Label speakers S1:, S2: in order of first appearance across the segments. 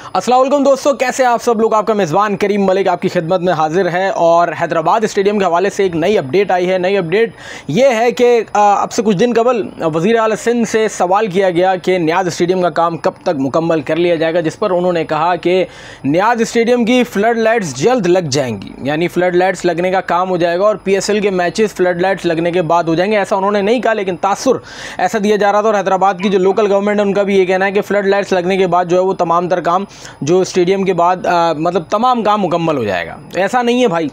S1: अस्सलाम वालेकुम दोस्तों, कैसे आप सब लोग। आपका मेज़बान करीम मलिक आपकी खिदमत में हाजिर है और हैदराबाद स्टेडियम के हवाले से एक नई अपडेट आई है। नई अपडेट ये है कि अब से कुछ दिन कबल वज़ीर आला सिंध से सवाल किया गया कि नियाज़ स्टेडियम का काम कब तक मुकम्मल कर लिया जाएगा, जिस पर उन्होंने कहा कि नियाज़ स्टेडियम की फ्लड लाइट्स जल्द लग जाएंगी, यानी फ्लड लाइट्स लगने का काम हो जाएगा और PSL के मैचेस फ्लड लाइट्स लगने के बाद हो जाएंगे। ऐसा उन्होंने नहीं कहा, लेकिन तासुर ऐसा दिया जा रहा था। और हैदराबाद की जो लोकल गवर्नमेंट है उनका भी ये कहना है कि फ्लड लाइट्स लगने के बाद जो है वो तमाम तर काम जो स्टेडियम के बाद मतलब तमाम काम मुकम्मल हो जाएगा। ऐसा नहीं है भाई,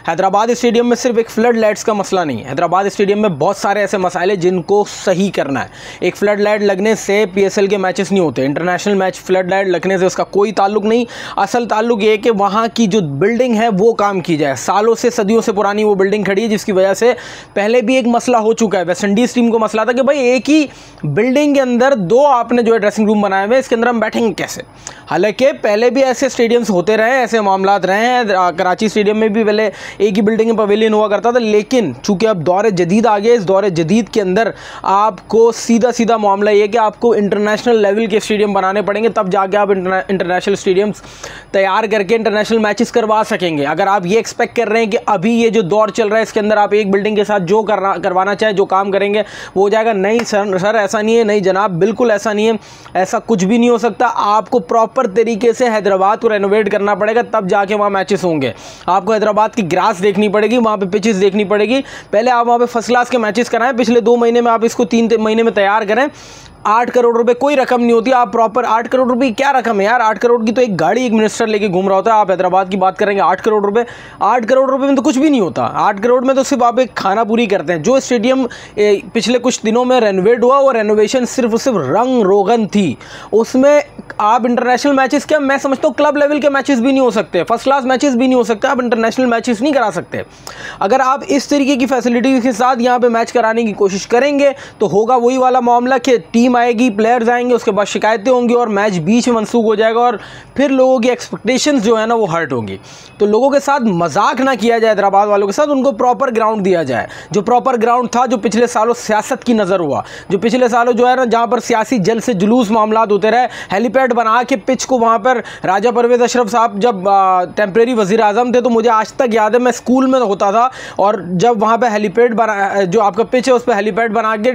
S1: हैदराबाद स्टेडियम में सिर्फ एक फ्लड लाइट्स का मसला नहीं है। हैदराबाद स्टेडियम में बहुत सारे ऐसे मसाइल जिनको सही करना है। एक फ्लड लाइट लगने से PSL के मैचेस नहीं होते, इंटरनेशनल मैच फ्लड लाइट लगने से उसका कोई ताल्लुक नहीं। असल ताल्लुक ये है कि वहाँ की जो बिल्डिंग है वो काम की जाए। सालों से सदियों से पुरानी वो बिल्डिंग खड़ी है, जिसकी वजह से पहले भी एक मसला हो चुका है। वेस्ट इंडीज़ टीम को मसला था कि भाई एक ही बिल्डिंग के अंदर दो आपने जो है ड्रेसिंग रूम बनाए हुए, इसके अंदर हम बैठेंगे कैसे। हालांकि पहले भी ऐसे स्टेडियम्स होते रहे, ऐसे मामलात रहे हैं। कराची स्टेडियम में भी पहले एक ही बिल्डिंग में पवेलियन हुआ करता था, लेकिन चूंकि अब दौर जदीद आ गया, इस दौर जदीद के अंदर आपको सीधा सीधा मामला ये कि आपको इंटरनेशनल लेवल के स्टेडियम बनाने पड़ेंगे, तब जाके आप इंटरनेशनल स्टेडियम्स तैयार करके इंटरनेशनल मैचेस करवा सकेंगे। अगर आप ये एक्सपेक्ट कर रहे हैं कि अभी ये जो दौर चल रहा है इसके अंदर आप एक बिल्डिंग के साथ जो करवाना चाहे, जो काम करेंगे वो हो जाएगा, नहीं सर ऐसा नहीं है। नहीं जनाब, बिल्कुल ऐसा नहीं है, ऐसा कुछ भी नहीं हो सकता। आपको प्रॉपर तरीके से हैदराबाद को रेनोवेट करना पड़ेगा, तब जाके वहाँ मैचेस होंगे। आपको हैदराबाद की ग्रास देखनी पड़ेगी, वहाँ पे पिचेस देखनी पड़ेगी। पहले आप वहाँ पे फर्स्ट क्लास के मैचेस कराएं, पिछले 2 महीने में आप इसको 3 महीने में तैयार करें। 8 करोड़ रुपए कोई रकम नहीं होती। आप प्रॉपर 8 करोड़ रुपए क्या रकम है यार, 8 करोड़ की तो एक गाड़ी एक मिनिस्टर लेके घूम रहा होता है। आप हैदराबाद की बात करेंगे 8 करोड़ रुपए, 8 करोड़ रुपए में तो कुछ भी नहीं होता। 8 करोड़ में तो सिर्फ आप एक खाना पूरी करते हैं। जो स्टेडियम पिछले कुछ दिनों में रेनोवेट हुआ, वो रेनोवेशन सिर्फ रंग रोगन थी। उसमें आप इंटरनेशनल मैचेस क्या, मैं समझता हूँ क्लब लेवल के मैचेस भी नहीं हो सकते, फर्स्ट क्लास मैचेस भी नहीं हो सकते, आप इंटरनेशनल मैचेस नहीं करा सकते। अगर आप इस तरीके की फैसिलिटीज़ के साथ यहाँ पे मैच कराने की कोशिश करेंगे तो होगा वही वाला मामला कि टीम आएगी, प्लेयर्स आएंगे, उसके बाद शिकायतें होंगी और मैच बीच में मनसूख हो जाएगा और फिर लोगों की एक्सपेक्टेशंस जो है ना वो हर्ट होंगी। तो लोगों के साथ मजाक ना किया जाए, हैदराबाद वालों के साथ उनको प्रॉपर ग्राउंड दिया जाए। जो प्रॉपर ग्राउंड था, जो पिछले सालों सियासत की नज़र हुआ, जो पिछले सालों जो है ना जहाँ पर सियासी जल से जुलूस मामलात होते रहे, हेलीपैड बना के पिच को वहाँ पर राजा परवेज़ अशरफ साहब जब टेम्प्रेरी वज़ीर आज़म थे तो मुझे आज तक याद है, मैं स्कूल में होता था और जब वहाँ पर हेलीपैड बना, जो आपका पिच है उस पर हेलीपैड बना के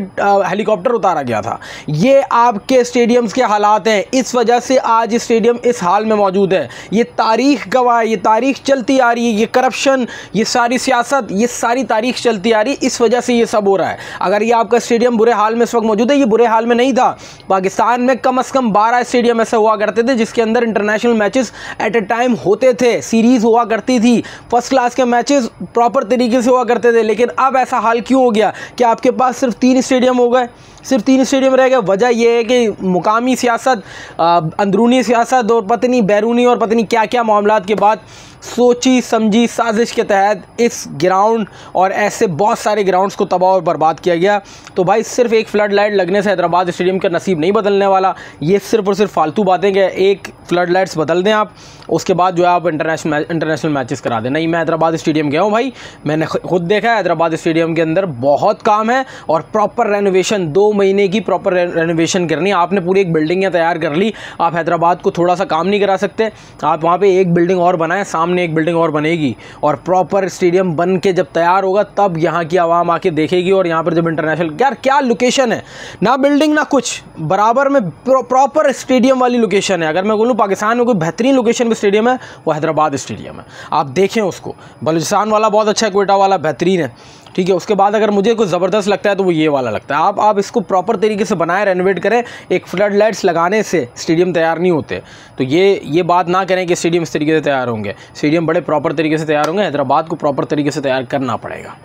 S1: हेलीकॉप्टर उतारा गया था। ये आपके स्टेडियम्स के हालात हैं, इस वजह से आज स्टेडियम इस हाल में मौजूद है। ये तारीख गवाह है, ये तारीख चलती आ रही है, ये करप्शन, ये सारी सियासत, ये सारी तारीख चलती आ रही है, इस वजह से ये सब हो रहा है। अगर ये आपका स्टेडियम बुरे हाल में इस वक्त मौजूद है, ये बुरे हाल में नहीं था। पाकिस्तान में कम से कम 12 स्टेडियम ऐसे हुआ करते थे जिसके अंदर international matches at a time होते थे, सीरीज हुआ करती थी, फर्स्ट क्लास के मैचेस प्रॉपर तरीके से हुआ करते थे। लेकिन अब ऐसा हाल क्यों हो गया कि आपके पास सिर्फ 3 स्टेडियम हो गए, सिर्फ 3 स्टेडियम रह गए। वजह यह है कि मुकामी सियासत, अंदरूनी सियासत और पत्नी बैरूनी और पत्नी क्या क्या मामलात के बाद सोची समझी साजिश के तहत इस ग्राउंड और ऐसे बहुत सारे ग्राउंड्स को तबाह और बर्बाद किया गया। तो भाई सिर्फ एक फ्लड लाइट लगने से हैदराबाद स्टेडियम का नसीब नहीं बदलने वाला। ये सिर्फ और सिर्फ फालतू बातें कि एक फ्लड लाइट्स बदल दें आप, उसके बाद जो है आप इंटरनेशनल मैचेस करा दें। नहीं, मैं हैदराबाद स्टेडियम गया हूँ भाई, मैंने खुद देखा है हैदराबाद स्टेडियम के अंदर बहुत काम है और प्रॉपर रेनोवेशन, 2 महीने की प्रॉपर रेनोवेशन करनी है। आपने पूरी एक बिल्डिंग तैयार कर ली, आप हैदराबाद को थोड़ा सा काम नहीं करा सकते। आप वहाँ पर एक बिल्डिंग और बनाएं, सामने एक बिल्डिंग और बनेगी और प्रॉपर स्टेडियम बन के जब तैयार होगा तब यहाँ की आवाम आके देखेगी। और यहाँ पर जब इंटरनेशनल, यार क्या लोकेशन है, ना बिल्डिंग ना कुछ, बराबर में प्रॉपर स्टेडियम वाली लोकेशन है। अगर मैं बोलूँ पाकिस्तान में कोई बेहतरीन लोकेशन पे स्टेडियम है वो हैदराबाद स्टेडियम है, आप देखें उसको। बलूचिस्तान वाला बहुत अच्छा है, क्वेटा वाला बेहतरीन है, ठीक है। उसके बाद अगर मुझे कुछ ज़बरदस्त लगता है तो वो ये वाला लगता है। आप इसको प्रॉपर तरीके से बनाएं, रेनोवेट करें। एक फ्लड लाइट्स लगाने से स्टेडियम तैयार नहीं होते, तो ये बात ना करें कि स्टेडियम इस तरीके से तैयार होंगे। स्टेडियम बड़े प्रॉपर तरीके से तैयार होंगे, हैदराबाद को प्रॉपर तरीके से तैयार करना पड़ेगा।